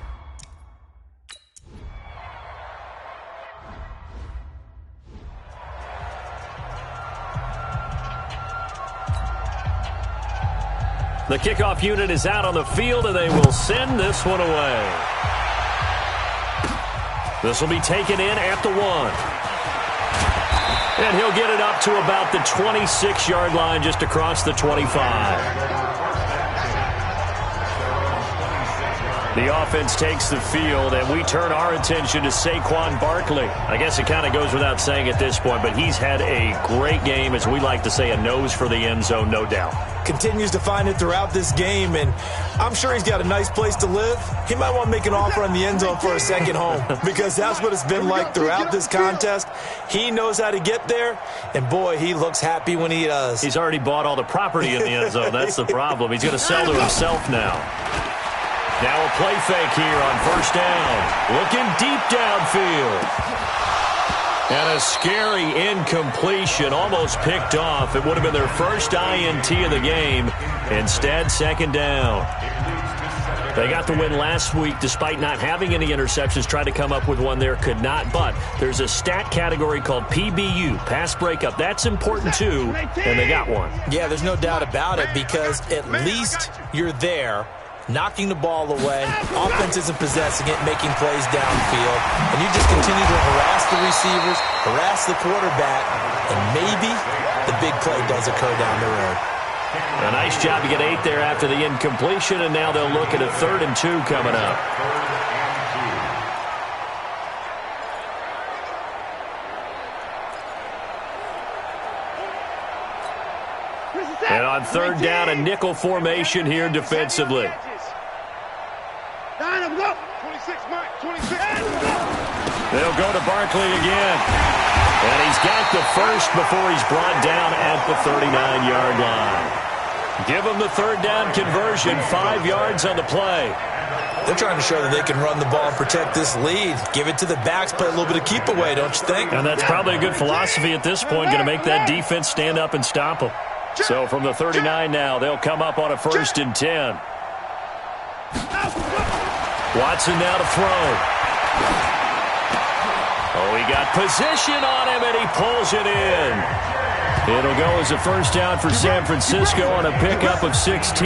The kickoff unit is out on the field, and they will send this one away. This will be taken in at the 1. And he'll get it up to about the 26-yard line, just across the 25. The offense takes the field, and we turn our attention to Saquon Barkley. I guess it kind of goes without saying at this point, but he's had a great game, as we like to say, a nose for the end zone, no doubt. Continues to find it throughout this game, and I'm sure he's got a nice place to live. He might want to make an offer on the end zone for a second home, because that's what it's been like throughout this contest. He knows how to get there, and boy, he looks happy when he does. He's already bought all the property in the end zone. That's the problem. He's going to sell to himself now. Now a play fake here on first down. Looking deep downfield. And a scary incompletion, almost picked off. It would have been their first INT of the game. Instead, second down. They got the win last week despite not having any interceptions. Tried to come up with one there, could not. But there's a stat category called PBU, pass breakup. That's important too, and they got one. Yeah, there's no doubt about it, because at least you're there, knocking the ball away, offense isn't possessing it, making plays downfield, and you just continue to harass the receivers, harass the quarterback, and maybe the big play does occur down the road. A nice job to get 8 there after the incompletion, and now they'll look at a 3rd and 2 coming up. And on 3rd down, a nickel formation here defensively. 26, Mike, 26. They'll go to Barkley again. And he's got the first before he's brought down at the 39-yard line. Give him the 3rd down conversion, 5 yards on the play. They're trying to show that they can run the ball and protect this lead. Give it to the backs, play a little bit of keep away, don't you think? And that's probably a good philosophy at this point, going to make that defense stand up and stop them. So from the 39 now, they'll come up on a 1st and 10. Watson now to throw. Oh, he got position on him, and he pulls it in. It'll go as a 1st down for San Francisco on a pickup of 16.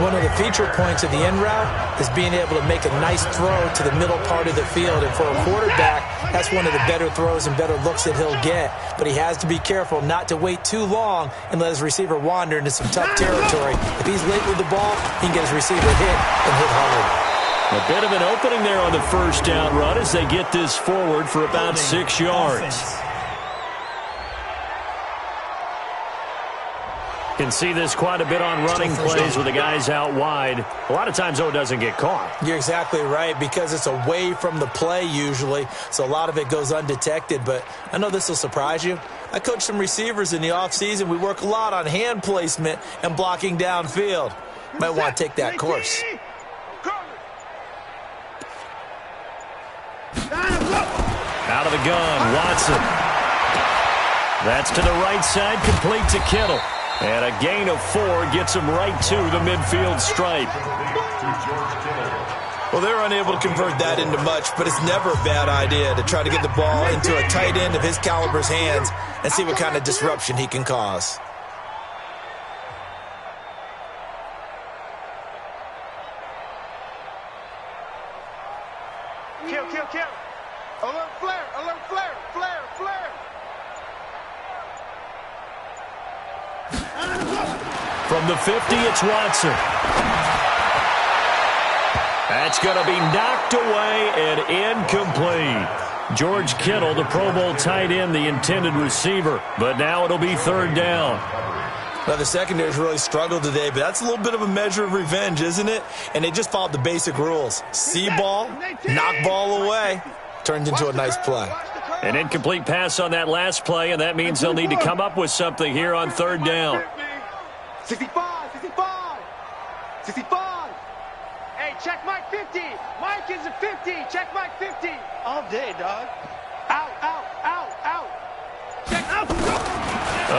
One of the feature points of the end route is being able to make a nice throw to the middle part of the field. And for a quarterback, that's one of the better throws and better looks that he'll get. But he has to be careful not to wait too long and let his receiver wander into some tough territory. If he's late with the ball, he can get his receiver hit and hit hard. A bit of an opening there on the 1st down run as they get this forward for about 6 yards. Can see this quite a bit on running plays with the guys out wide. A lot of times, though, it doesn't get caught. You're exactly right, because it's away from the play usually, so a lot of it goes undetected. But I know this will surprise you. I coach some receivers in the offseason. We work a lot on hand placement and blocking downfield. Might want to take that course. Out of the gun, Watson. That's to the right side, complete to Kittle. And a gain of 4 gets him right to the midfield stripe. Well, they're unable to convert that into much, but it's never a bad idea to try to get the ball into a tight end of his caliber's hands and see what kind of disruption he can cause. Kill. Alert flare, flare. From the 50, it's Watson. That's going to be knocked away and incomplete. George Kittle, the Pro Bowl tight end, the intended receiver. But now it'll be 3rd down. Now, the secondary's really struggled today, but that's a little bit of a measure of revenge, isn't it? And they just followed the basic rules. See ball, knock ball away. Turns into a nice play. An incomplete pass on that last play, and that means they'll need to come up with something here on 3rd down. 65. Hey, check Mike 50. Mike is a 50. Check Mike 50. All day, dog. Out. Check out.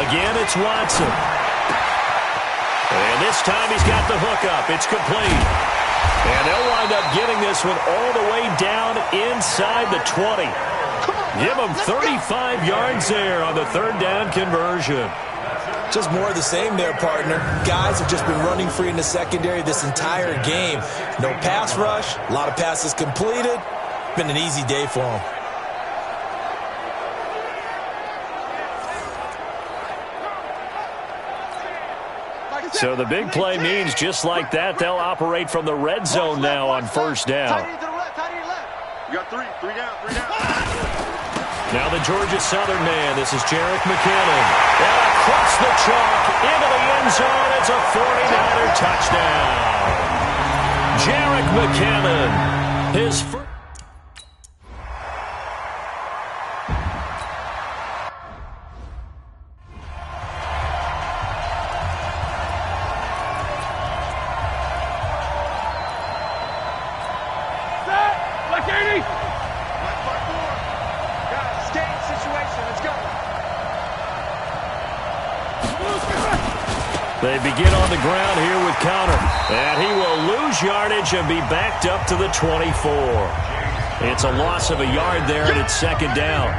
Again, it's Watson. And this time he's got the hookup. It's complete. And they'll wind up getting this one all the way down inside the 20. Give them 35 yards there on the 3rd down conversion. Just more of the same there, partner. Guys have just been running free in the secondary this entire game. No pass rush, a lot of passes completed. Been an easy day for them. So the big play means just like that, they'll operate from the red zone now on first down. You got three down. Now the Georgia Southern man. This is Jarek McKinnon. And across the chalk into the end zone. It's a 49er touchdown. Jarek McKinnon. His first. They begin on the ground here with Counter. And he will lose yardage and be backed up to the 24. It's a loss of a yard there, and it's second down.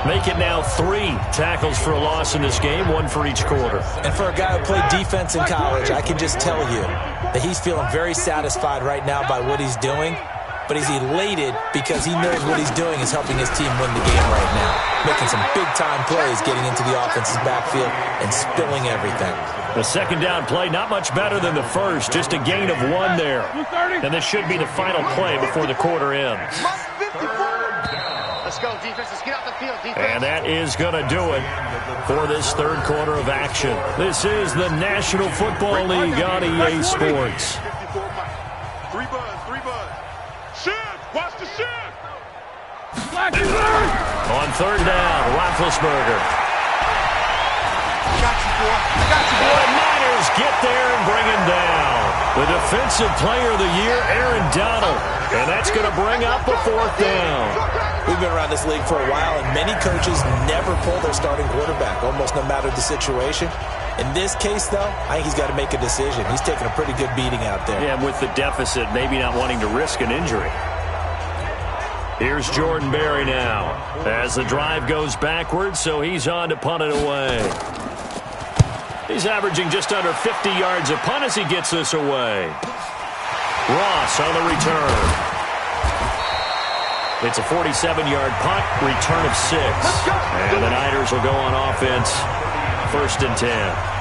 Make it now 3 tackles for a loss in this game, 1 for each quarter. And for a guy who played defense in college, I can just tell you that he's feeling very satisfied right now by what he's doing. But he's elated because he knows what he's doing is helping his team win the game right now. Making some big-time plays, getting into the offense's backfield and spilling everything. The second down play, not much better than the first. Just a gain of 1 there. And this should be the final play before the quarter ends. Let's go, defense. Let's get out the field, defense. And that is going to do it for this third quarter of action. This is the National Football League on EA Sports. 3 buzz. Shift! Watch the shift! On third down, Roethlisberger. Got you, boy. The Niners get there and bring him down. The Defensive Player of the Year, Aaron Donald. And that's going to bring up the 4th down. We've been around this league for a while, and many coaches never pull their starting quarterback, almost no matter the situation. In this case, though, I think he's got to make a decision. He's taking a pretty good beating out there. Yeah, with the deficit, maybe not wanting to risk an injury. Here's Jordan Berry now. As the drive goes backwards, so he's on to punt it away. He's averaging just under 50 yards a punt as he gets this away. Ross on the return. It's a 47-yard punt, return of 6. And the Niners will go on offense, 1st and 10.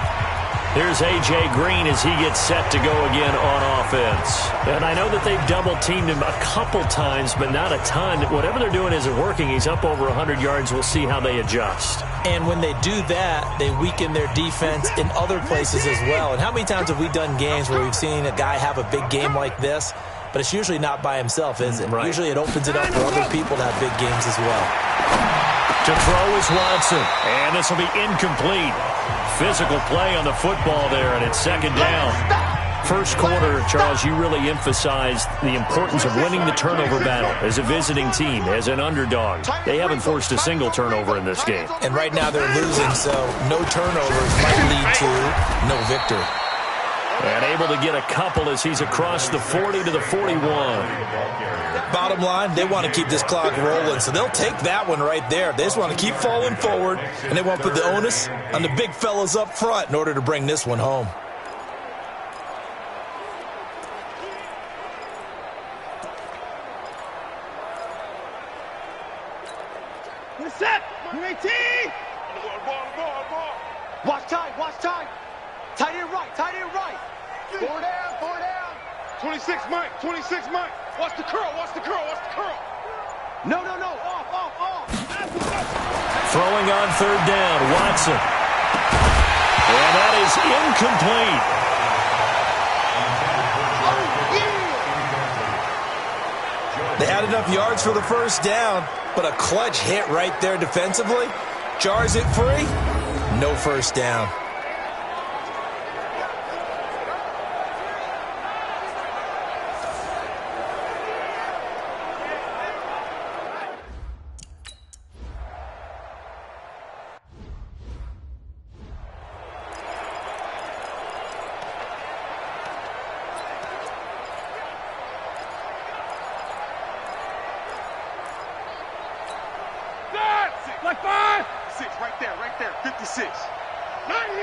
Here's A.J. Green as he gets set to go again on offense. And I know that they've double-teamed him a couple times, but not a ton. Whatever they're doing isn't working. He's up over 100 yards. We'll see how they adjust. And when they do that, they weaken their defense in other places as well. And how many times have we done games where we've seen a guy have a big game like this, but it's usually not by himself, is it? Right. Usually it opens it up for other people to have big games as well. To throw is Watson, and this will be incomplete. Physical play on the football there, and it's second down. First quarter, Charles, you really emphasized the importance of winning the turnover battle as a visiting team, as an underdog. They haven't forced a single turnover in this game. And right now they're losing, so no turnovers might lead to no victory. And able to get a couple as he's across the 40 to the 41. Bottom line, they want to keep this clock rolling, so they'll take that one right there. They just want to keep falling forward, and they want to put the onus on the big fellas up front in order to bring this one home. We're set. UAT. Watch time. Tight end right. 4 down. 26 Mike. Watch the curl. No. Off. Throwing on third down, Watson. And that is incomplete. They had enough yards for the first down, but a clutch hit right there defensively. Jars it free. No first down. Like 5. 6 right there. 56. 90.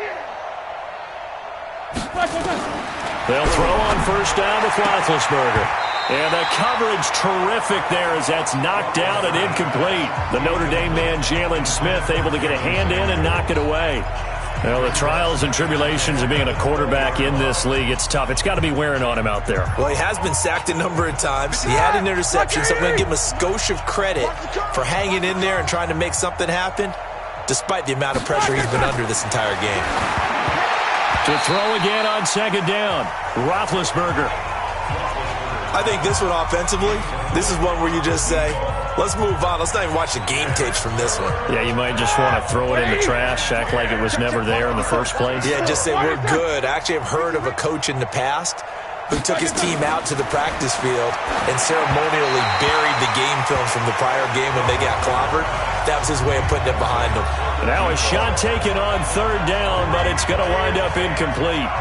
They'll throw on first down with Roethlisberger. And the coverage terrific there as that's knocked down and incomplete. The Notre Dame man, Jalen Smith, able to get a hand in and knock it away. Well, the trials and tribulations of being a quarterback in this league, it's tough. It's got to be wearing on him out there. Well, he has been sacked a number of times. He had an interception, so I'm going to give him a skosh of credit for hanging in there and trying to make something happen, despite the amount of pressure he's been under this entire game. To throw again on second down, Roethlisberger. I think this one offensively, this is one where you just say, let's move on. Let's not even watch the game tapes from this one. Yeah, you might just want to throw it in the trash, act like it was never there in the first place. Yeah, just say we're good. I actually have heard of a coach in the past who took his team out to the practice field and ceremonially buried the game film from the prior game when they got clobbered. That was his way of putting it behind them. Now a shot taken on third down, but it's going to wind up incomplete.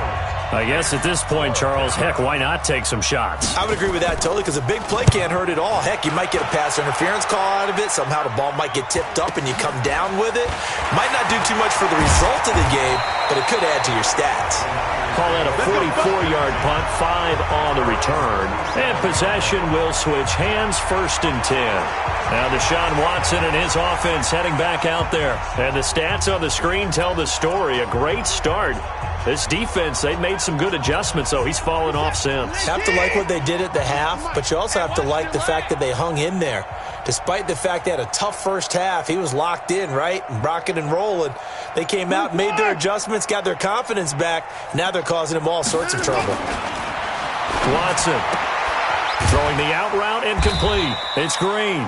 I guess at this point, Charles, heck, why not take some shots? I would agree with that totally because a big play can't hurt at all. Heck, you might get a pass interference call out of it. Somehow the ball might get tipped up and you come down with it. Might not do too much for the result of the game, but it could add to your stats. Call that a 44-yard punt, 5 on the return. And possession will switch hands, 1st and 10. Now Deshaun Watson and his offense heading back out there. And the stats on the screen tell the story. A great start. This defense, they've made some good adjustments, though. He's fallen off since. Have to like what they did at the half, but you also have to like the fact that they hung in there. Despite the fact they had a tough first half, he was locked in, right? And rocking and rolling. They came out, made their adjustments, got their confidence back. Now they're causing him all sorts of trouble. Watson throwing the out route incomplete. It's Green.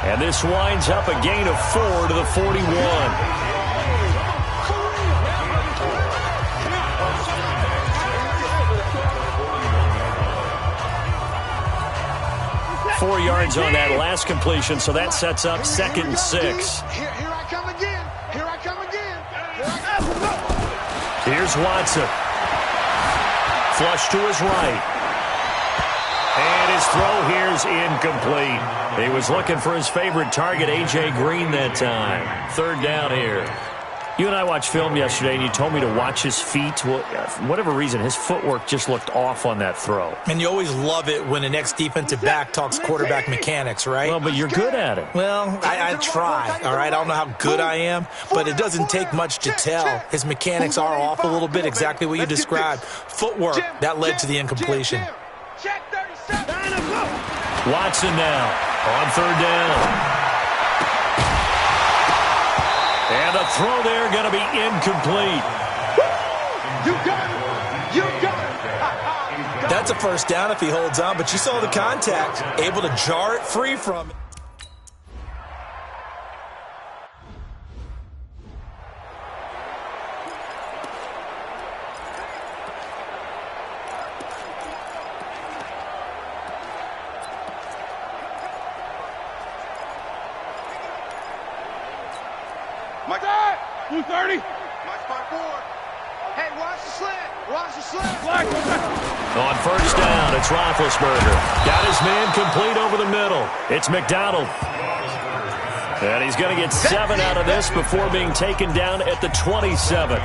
And this winds up a gain of 4 to the 41. 4 yards on that last completion, so that sets up 2nd and 6. Here I come again. Here I come again. Here's Watson. Flush to his right. And his throw here's incomplete. He was looking for his favorite target, A.J. Green, that time. 3rd down here. You and I watched film yesterday, and you told me to watch his feet. Well, for whatever reason, his footwork just looked off on that throw. And you always love it when the next defensive back talks quarterback mechanics, right? Well, but you're good at it. Well, I try, all right? I don't know how good I am, but it doesn't take much to tell. His mechanics are off a little bit, exactly what you described. Footwork, that led to the incompletion. Watson now on 3rd down. And the throw there going to be incomplete. You got it. You got it. That's a 1st down if he holds on, but you saw the contact. Able to jar it free from it. Mike, 230. Mike, 5-4. Hey, watch the slant. Watch the slant. On 1st down, it's Roethlisberger. Got his man complete over the middle. It's McDonald. And he's going to get 7 out of this before being taken down at the 27.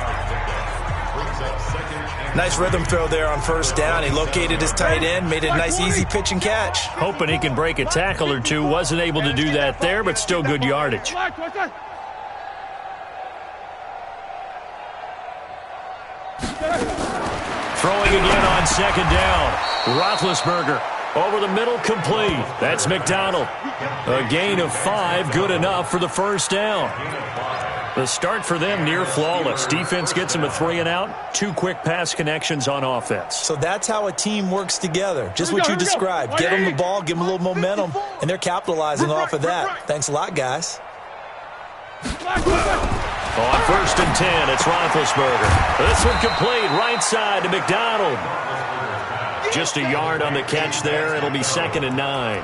Nice rhythm throw there on 1st down. He located his tight end, made it a nice easy pitch and catch. Hoping he can break a tackle or two. Wasn't able to do that there, but still good yardage. Throwing again on 2nd down. Roethlisberger over the middle, complete. That's McDonald. A gain of 5, good enough for the 1st down. The start for them near flawless. Defense gets them a 3 and out. 2 quick pass connections on offense. So that's how a team works together. Just what you described. Get them the ball, give them a little momentum, and they're capitalizing off of that. Thanks a lot, guys. On 1st and 10, it's Roethlisberger. This one complete, right side to McDonald. Just a yard on the catch there. It'll be 2nd and 9.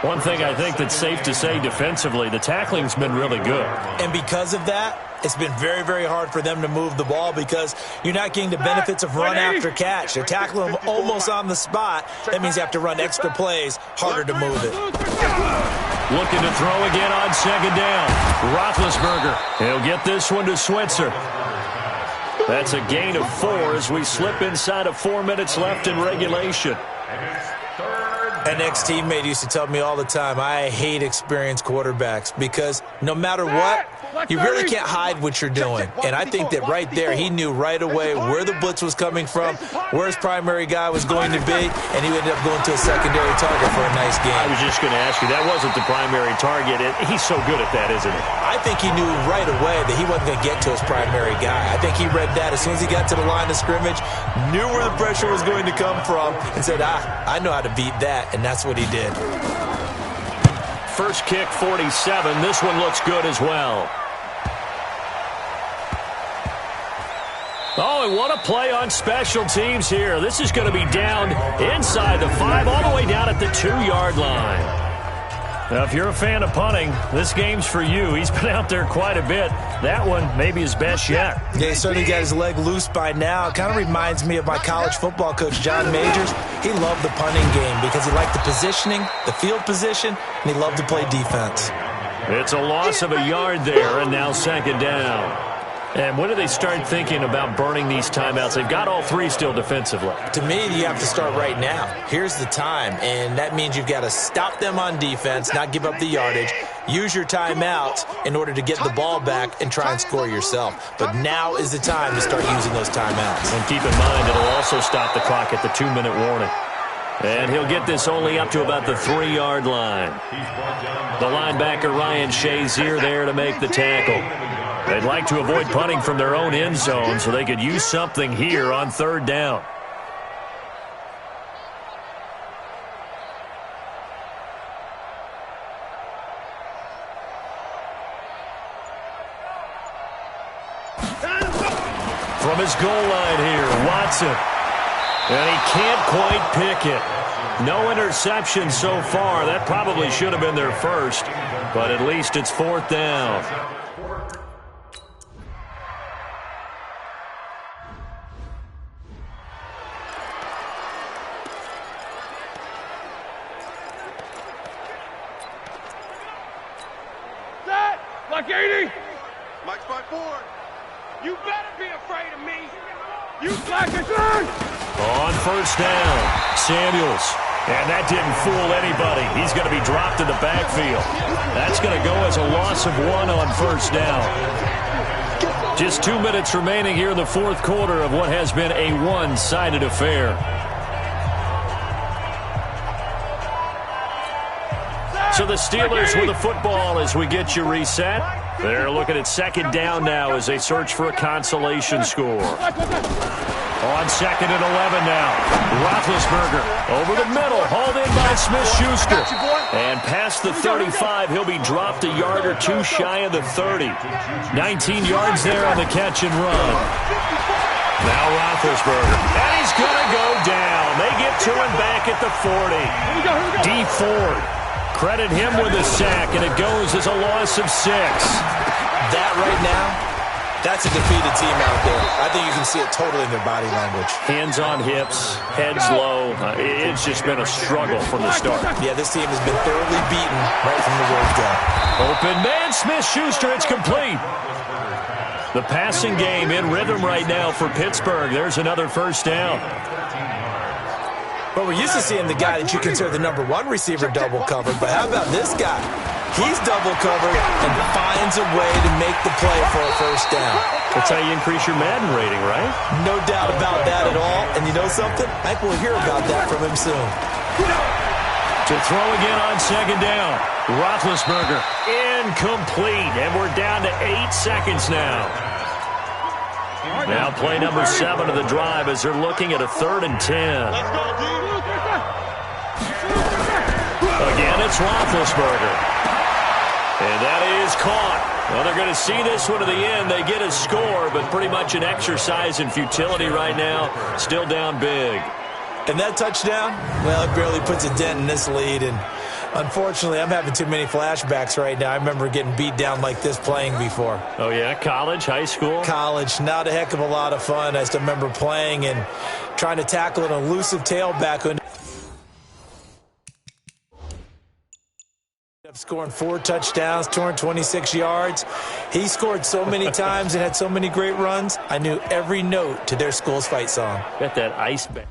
One thing I think that's safe to say defensively, the tackling's been really good. And because of that, it's been very, very hard for them to move the ball because you're not getting the benefits of run after catch. They're tackling them almost on the spot. That means you have to run extra plays, harder to move it. Looking to throw again on second down. Roethlisberger. He'll get this one to Switzer. That's a gain of 4 as we slip inside of 4 minutes left in regulation. An ex-teammate used to tell me all the time, I hate experienced quarterbacks because no matter what, you really can't hide what you're doing. And I think that right there, he knew right away where the blitz was coming from, where his primary guy was going to be, and he ended up going to a secondary target for a nice game. I was just going to ask you, that wasn't the primary target. He's so good at that, isn't he? I think he knew right away that he wasn't going to get to his primary guy. I think he read that as soon as he got to the line of scrimmage, knew where the pressure was going to come from, and said, I know how to beat that, and that's what he did. First kick, 47. This one looks good as well. Oh, and what a play on special teams here. This is going to be down inside the 5, all the way down at the 2-yard line. Now, if you're a fan of punting, this game's for you. He's been out there quite a bit. That one maybe his best yet. Yeah, he certainly got his leg loose by now. It kind of reminds me of my college football coach, John Majors. He loved the punting game because he liked the positioning, the field position, and he loved to play defense. It's a loss of a yard there, and now second down. And when do they start thinking about burning these timeouts? They've got all 3 still defensively. To me, you have to start right now. Here's the time, and that means you've got to stop them on defense, not give up the yardage, use your timeouts in order to get the ball back and try and score yourself. But now is the time to start using those timeouts. And keep in mind, it'll also stop the clock at the 2-minute warning. And he'll get this only up to about the 3-yard line. The linebacker, Ryan Shazier, there to make the tackle. They'd like to avoid punting from their own end zone so they could use something here on 3rd down. From his goal line here, Watson. And he can't quite pick it. No interception so far. That probably should have been their first, but at least it's 4th down. Like 80. Mike's by 4. You better be afraid of me. You slackers. On 1st down, Samuels. And that didn't fool anybody. He's going to be dropped in the backfield. That's going to go as a loss of 1 on 1st down. Just 2 minutes remaining here in the 4th quarter of what has been a one-sided affair. So the Steelers with the football as we get you reset. They're looking at 2nd down now as they search for a consolation score. On 2nd and 11 now. Roethlisberger over the middle, hauled in by Smith-Schuster. And past the 35, he'll be dropped a yard or 2 shy of the 30. 19 yards there on the catch and run. Now Roethlisberger. And he's going to go down. They get to him back at the 40. D. Ford. Credit him with a sack, and it goes as a loss of 6. That right now, that's a defeated team out there. I think you can see it totally in their body language. Hands on hips, heads low. It's just been a struggle from the start. Yeah, this team has been thoroughly beaten right from the word go. Open man, Smith-Schuster, it's complete. The passing game in rhythm right now for Pittsburgh. There's another 1st down. But we're used to seeing the guy that you consider the #1 receiver double covered. But how about this guy? He's double covered and finds a way to make the play for a 1st down. That's how you increase your Madden rating, right? No doubt about that at all. And you know something? I think we'll hear about that from him soon. To throw again on 2nd down. Roethlisberger incomplete. And we're down to 8 seconds now. Now play number 7 of the drive as they're looking at a 3rd and 10. Again, it's Roethlisberger. And that is caught. Well, they're going to see this one to the end. They get a score, but pretty much an exercise in futility right now. Still down big. And that touchdown, well, it barely puts a dent in this lead. And unfortunately, I'm having too many flashbacks right now. I remember getting beat down like this playing before. Oh, yeah? College, high school? College. Not a heck of a lot of fun. I still remember playing and trying to tackle an elusive tailback who Scoring 4 touchdowns, 226 yards. He scored so many times and had so many great runs. I knew every note to their school's fight song. Got that ice back.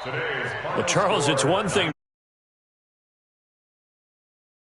Well, Charles, it's one thing